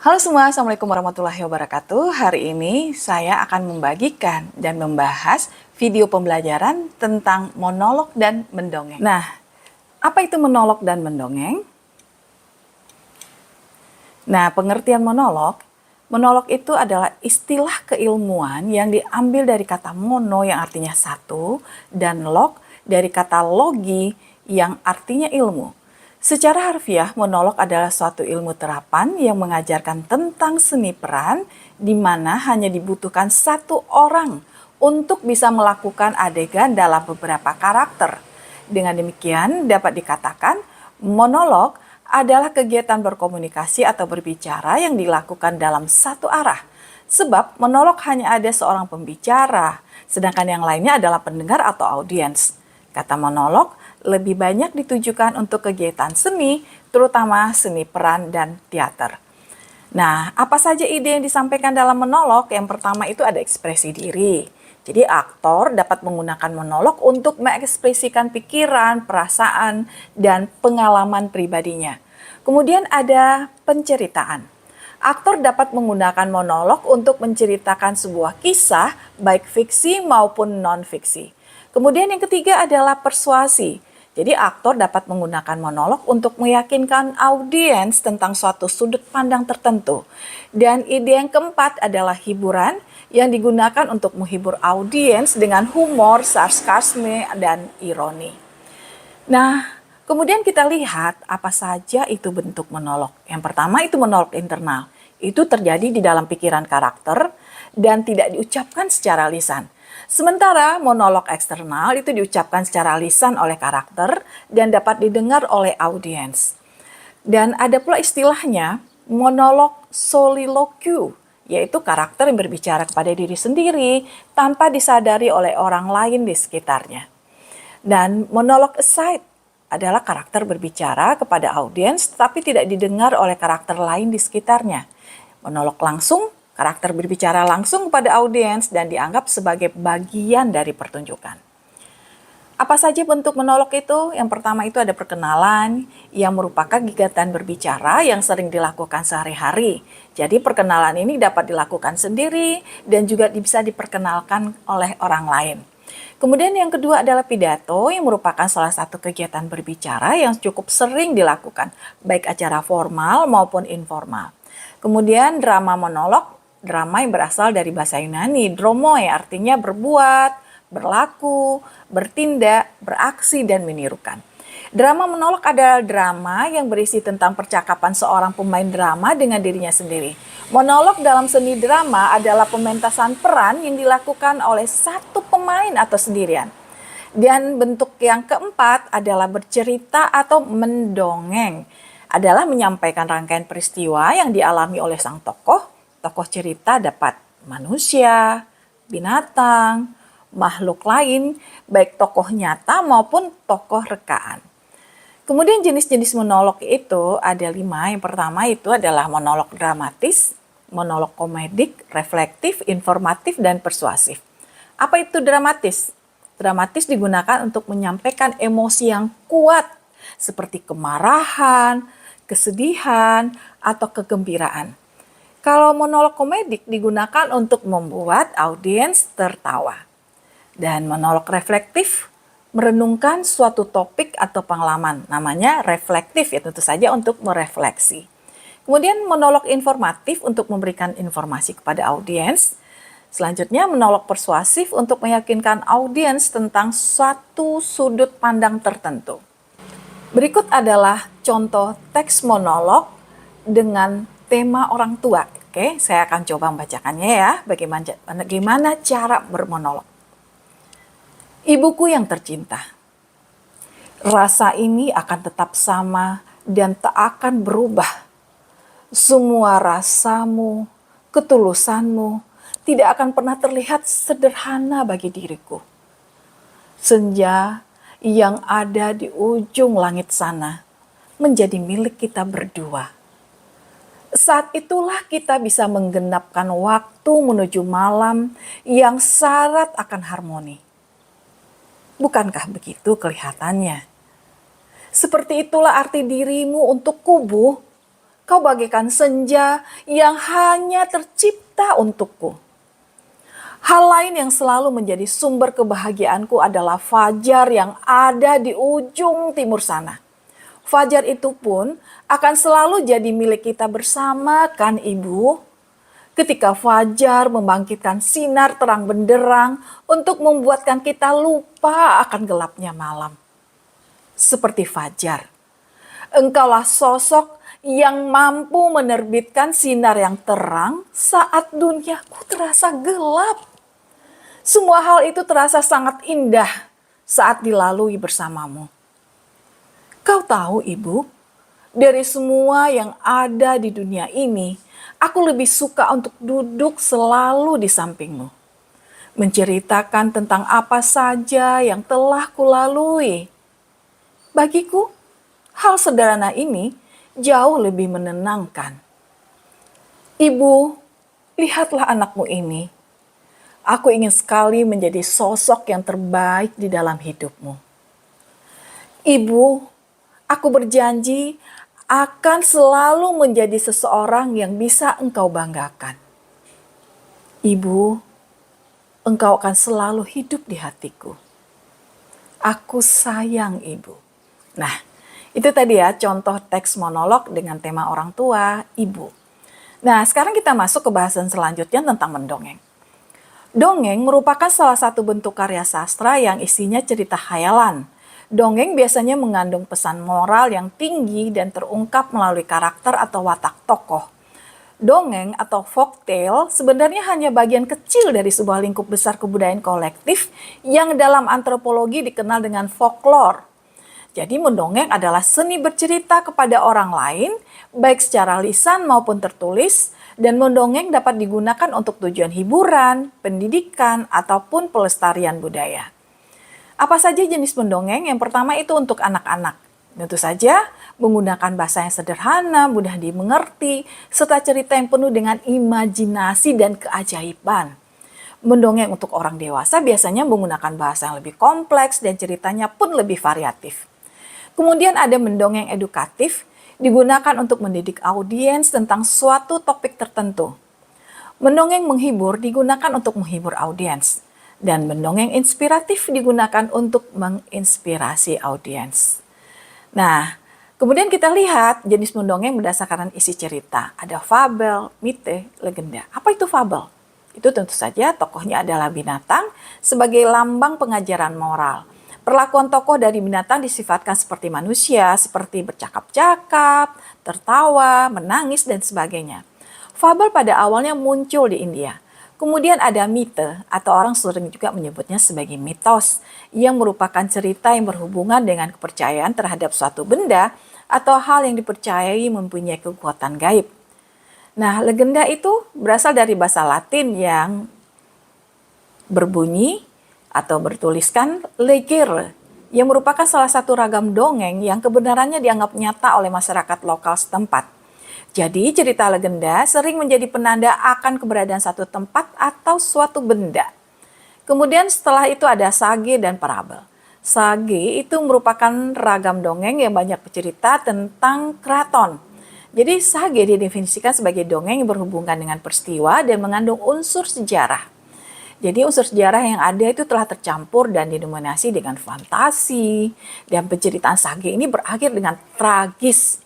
Halo semua, Assalamualaikum warahmatullahi wabarakatuh. Hari ini saya akan membagikan dan membahas video pembelajaran tentang monolog dan mendongeng. Nah, apa itu monolog dan mendongeng? Nah, pengertian monolog, monolog itu adalah istilah keilmuan yang diambil dari kata mono yang artinya satu dan log dari kata logi yang artinya ilmu. Secara harfiah, monolog adalah suatu ilmu terapan yang mengajarkan tentang seni peran di mana hanya dibutuhkan satu orang untuk bisa melakukan adegan dalam beberapa karakter. Dengan demikian, dapat dikatakan monolog adalah kegiatan berkomunikasi atau berbicara yang dilakukan dalam satu arah. Sebab monolog hanya ada seorang pembicara, sedangkan yang lainnya adalah pendengar atau audiens. Kata monolog lebih banyak ditujukan untuk kegiatan seni, terutama seni peran dan teater. Nah, apa saja ide yang disampaikan dalam monolog? Yang pertama itu ada ekspresi diri. Jadi aktor dapat menggunakan monolog untuk mengekspresikan pikiran, perasaan, dan pengalaman pribadinya. Kemudian ada penceritaan. Aktor dapat menggunakan monolog untuk menceritakan sebuah kisah, baik fiksi maupun non-fiksi. Kemudian yang ketiga adalah persuasi. Jadi aktor dapat menggunakan monolog untuk meyakinkan audiens tentang suatu sudut pandang tertentu. Dan ide yang keempat adalah hiburan yang digunakan untuk menghibur audiens dengan humor, sarkasme, dan ironi. Nah, kemudian kita lihat apa saja itu bentuk monolog. Yang pertama itu monolog internal. Itu terjadi di dalam pikiran karakter dan tidak diucapkan secara lisan. Sementara monolog eksternal itu diucapkan secara lisan oleh karakter dan dapat didengar oleh audiens. Dan ada pula istilahnya monolog soliloquy, yaitu karakter yang berbicara kepada diri sendiri tanpa disadari oleh orang lain di sekitarnya. Dan monolog aside adalah karakter berbicara kepada audiens tapi tidak didengar oleh karakter lain di sekitarnya. Monolog langsung, karakter berbicara langsung kepada audiens dan dianggap sebagai bagian dari pertunjukan. Apa saja bentuk monolog itu? Yang pertama itu ada perkenalan yang merupakan kegiatan berbicara yang sering dilakukan sehari-hari. Jadi perkenalan ini dapat dilakukan sendiri dan juga bisa diperkenalkan oleh orang lain. Kemudian yang kedua adalah pidato yang merupakan salah satu kegiatan berbicara yang cukup sering dilakukan, baik acara formal maupun informal. Kemudian drama monolog, drama yang berasal dari bahasa Yunani, dromoi artinya berbuat, berlaku, bertindak, beraksi, dan menirukan. Drama monolog adalah drama yang berisi tentang percakapan seorang pemain drama dengan dirinya sendiri. Monolog dalam seni drama adalah pementasan peran yang dilakukan oleh satu pemain atau sendirian. Dan bentuk yang keempat adalah bercerita atau mendongeng. Adalah menyampaikan rangkaian peristiwa yang dialami oleh sang tokoh. Tokoh cerita dapat manusia, binatang, makhluk lain, baik tokoh nyata maupun tokoh rekaan. Kemudian jenis-jenis monolog itu ada 5. Yang pertama itu adalah monolog dramatis, monolog komedik, reflektif, informatif, dan persuasif. Apa itu dramatis? Dramatis digunakan untuk menyampaikan emosi yang kuat seperti kemarahan, kesedihan, atau kegembiraan. Kalau monolog komedik digunakan untuk membuat audiens tertawa. Dan monolog reflektif merenungkan suatu topik atau pengalaman. Namanya reflektif ya, tentu saja untuk merefleksi. Kemudian monolog informatif untuk memberikan informasi kepada audiens. Selanjutnya monolog persuasif untuk meyakinkan audiens tentang suatu sudut pandang tertentu. Berikut adalah contoh teks monolog dengan tema orang tua. Oke, saya akan coba membacakannya ya, bagaimana cara bermonolog. Ibuku yang tercinta, rasa ini akan tetap sama dan tak akan berubah. Semua rasamu, ketulusanmu tidak akan pernah terlihat sederhana bagi diriku. Senja yang ada di ujung langit sana menjadi milik kita berdua. Saat itulah kita bisa menggenapkan waktu menuju malam yang syarat akan harmoni. Bukankah begitu kelihatannya? Seperti itulah arti dirimu untuk kubu. Kau bagaikan senja yang hanya tercipta untukku. Hal lain yang selalu menjadi sumber kebahagiaanku adalah fajar yang ada di ujung timur sana. Fajar itu pun akan selalu jadi milik kita bersama, kan Ibu? Ketika fajar membangkitkan sinar terang benderang untuk membuatkan kita lupa akan gelapnya malam. Seperti fajar, Engkaulah sosok yang mampu menerbitkan sinar yang terang saat duniaku terasa gelap. Semua hal itu terasa sangat indah saat dilalui bersamamu. Kau tahu, Ibu, dari semua yang ada di dunia ini, aku lebih suka untuk duduk selalu di sampingmu. Menceritakan tentang apa saja yang telah kulalui. Bagiku, hal sederhana ini jauh lebih menenangkan. Ibu, lihatlah anakmu ini. Aku ingin sekali menjadi sosok yang terbaik di dalam hidupmu. Ibu, aku berjanji akan selalu menjadi seseorang yang bisa engkau banggakan. Ibu, engkau akan selalu hidup di hatiku. Aku sayang Ibu. Nah, itu tadi ya contoh teks monolog dengan tema orang tua, Ibu. Nah, sekarang kita masuk ke bahasan selanjutnya tentang mendongeng. Dongeng merupakan salah satu bentuk karya sastra yang isinya cerita khayalan. Dongeng biasanya mengandung pesan moral yang tinggi dan terungkap melalui karakter atau watak tokoh. Dongeng atau folktale sebenarnya hanya bagian kecil dari sebuah lingkup besar kebudayaan kolektif yang dalam antropologi dikenal dengan folklore. Jadi mendongeng adalah seni bercerita kepada orang lain, baik secara lisan maupun tertulis, dan mendongeng dapat digunakan untuk tujuan hiburan, pendidikan, ataupun pelestarian budaya. Apa saja jenis mendongeng? Yang pertama itu untuk anak-anak. Tentu saja menggunakan bahasa yang sederhana, mudah dimengerti, serta cerita yang penuh dengan imajinasi dan keajaiban. Mendongeng untuk orang dewasa biasanya menggunakan bahasa yang lebih kompleks dan ceritanya pun lebih variatif. Kemudian ada mendongeng edukatif, digunakan untuk mendidik audiens tentang suatu topik tertentu. Mendongeng menghibur digunakan untuk menghibur audiens. Dan mendongeng inspiratif digunakan untuk menginspirasi audiens. Nah, kemudian kita lihat jenis mendongeng berdasarkan isi cerita. Ada fabel, mite, legenda. Apa itu fabel? Itu tentu saja tokohnya adalah binatang sebagai lambang pengajaran moral. Perlakuan tokoh dari binatang disifatkan seperti manusia, seperti bercakap-cakap, tertawa, menangis, dan sebagainya. Fabel pada awalnya muncul di India. Kemudian ada mite atau orang sering juga menyebutnya sebagai mitos yang merupakan cerita yang berhubungan dengan kepercayaan terhadap suatu benda atau hal yang dipercayai mempunyai kekuatan gaib. Nah, legenda itu berasal dari bahasa Latin yang berbunyi atau bertuliskan legere yang merupakan salah satu ragam dongeng yang kebenarannya dianggap nyata oleh masyarakat lokal setempat. Jadi cerita legenda sering menjadi penanda akan keberadaan satu tempat atau suatu benda. Kemudian setelah itu ada sage dan parabel. Sage itu merupakan ragam dongeng yang banyak bercerita tentang keraton. Jadi sage didefinisikan sebagai dongeng yang berhubungan dengan peristiwa dan mengandung unsur sejarah. Jadi unsur sejarah yang ada itu telah tercampur dan didominasi dengan fantasi. Dan penceritaan sage ini berakhir dengan tragis.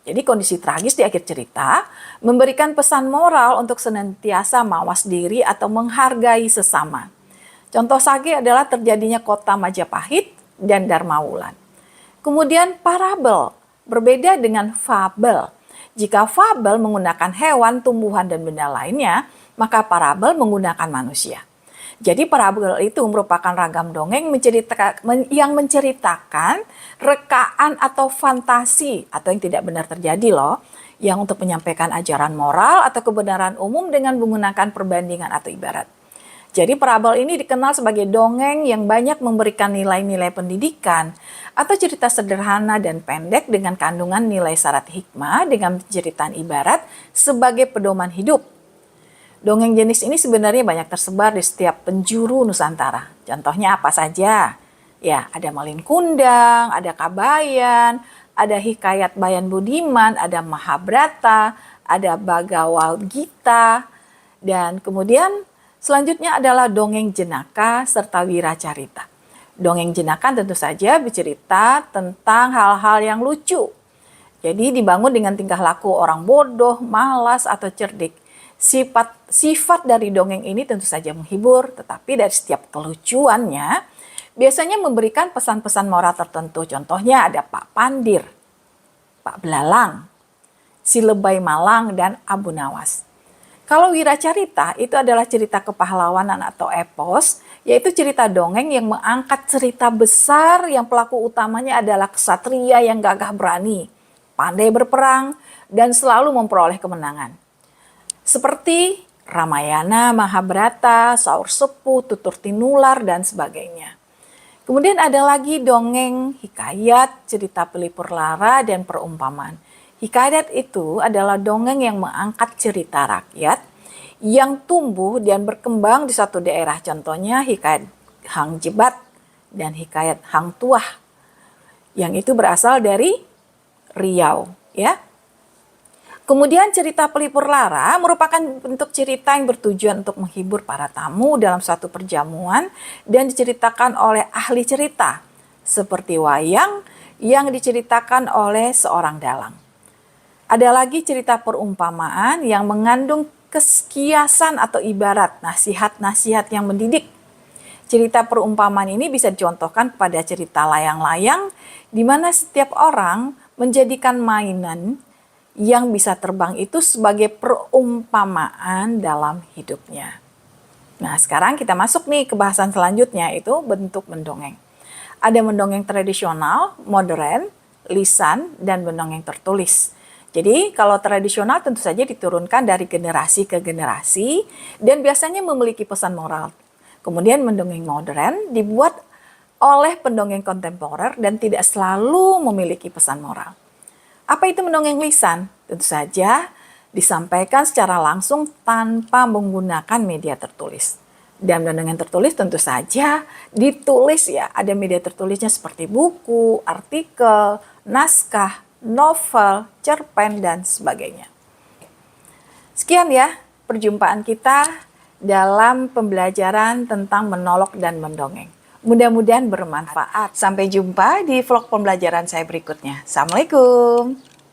Jadi kondisi tragis di akhir cerita memberikan pesan moral untuk senantiasa mawas diri atau menghargai sesama. Contoh sage adalah terjadinya kota Majapahit dan Darmawulan. Kemudian parabel berbeda dengan fabel. Jika fabel menggunakan hewan, tumbuhan, dan benda lainnya, maka parabel menggunakan manusia. Jadi parabel itu merupakan ragam dongeng yang menceritakan rekaan atau fantasi atau yang tidak benar terjadi loh, yang untuk menyampaikan ajaran moral atau kebenaran umum dengan menggunakan perbandingan atau ibarat. Jadi parabel ini dikenal sebagai dongeng yang banyak memberikan nilai-nilai pendidikan atau cerita sederhana dan pendek dengan kandungan nilai syarat hikmah dengan penceritaan ibarat sebagai pedoman hidup. Dongeng jenis ini sebenarnya banyak tersebar di setiap penjuru Nusantara. Contohnya apa saja? Ya, ada Malin Kundang, ada Kabayan, ada Hikayat Bayan Budiman, ada Mahabharata, ada Bhagavad Gita, dan kemudian selanjutnya adalah dongeng jenaka serta wiracarita. Dongeng jenaka tentu saja bercerita tentang hal-hal yang lucu. Jadi dibangun dengan tingkah laku orang bodoh, malas, atau cerdik. Sifat dari dongeng ini tentu saja menghibur, tetapi dari setiap kelucuannya biasanya memberikan pesan-pesan moral tertentu. Contohnya ada Pak Pandir, Pak Belalang, Si Lebay Malang, dan Abu Nawas. Kalau wiracarita itu adalah cerita kepahlawanan atau epos, yaitu cerita dongeng yang mengangkat cerita besar yang pelaku utamanya adalah ksatria yang gagah berani, pandai berperang, dan selalu memperoleh kemenangan. Seperti Ramayana, Mahabharata, Saur Sepuh, Tutur Tinular, dan sebagainya. Kemudian ada lagi dongeng hikayat, cerita pelipur lara, dan perumpamaan. Hikayat itu adalah dongeng yang mengangkat cerita rakyat yang tumbuh dan berkembang di satu daerah. Contohnya hikayat Hang Jebat dan hikayat Hang Tuah, yang itu berasal dari Riau, ya. Kemudian cerita pelipur lara merupakan bentuk cerita yang bertujuan untuk menghibur para tamu dalam suatu perjamuan dan diceritakan oleh ahli cerita, seperti wayang yang diceritakan oleh seorang dalang. Ada lagi cerita perumpamaan yang mengandung kiasan atau ibarat, nasihat-nasihat yang mendidik. Cerita perumpamaan ini bisa dicontohkan pada cerita layang-layang, di mana setiap orang menjadikan mainan yang bisa terbang itu sebagai perumpamaan dalam hidupnya. Nah, sekarang kita masuk nih ke bahasan selanjutnya, itu bentuk mendongeng. Ada mendongeng tradisional, modern, lisan, dan mendongeng tertulis. Jadi kalau tradisional tentu saja diturunkan dari generasi ke generasi dan biasanya memiliki pesan moral. Kemudian mendongeng modern dibuat oleh pendongeng kontemporer dan tidak selalu memiliki pesan moral. Apa itu mendongeng lisan? Tentu saja disampaikan secara langsung tanpa menggunakan media tertulis. Dan mendongeng tertulis tentu saja ditulis, ya, ada media tertulisnya seperti buku, artikel, naskah, novel, cerpen, dan sebagainya. Sekian ya perjumpaan kita dalam pembelajaran tentang menolok dan mendongeng. Mudah-mudahan bermanfaat. Sampai jumpa di vlog pembelajaran saya berikutnya. Assalamualaikum.